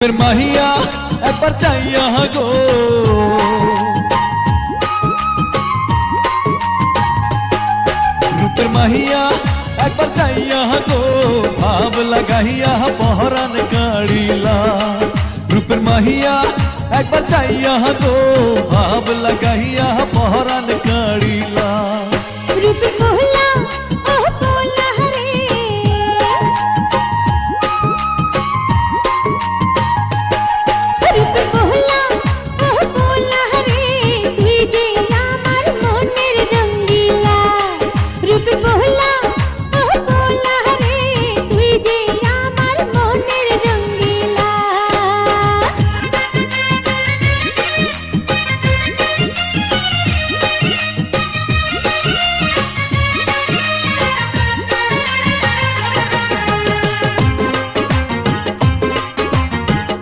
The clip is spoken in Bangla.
রূপের মাহিয়া একবার চাইয়া গো, রূপের মাহিয়া একবার চাইয়া গো, ভাব লাগাইয়া পহরান কাড়িলা। রূপের মাহিয়া একবার চাইয়া গো, ভাব লাগাইয়া পহরান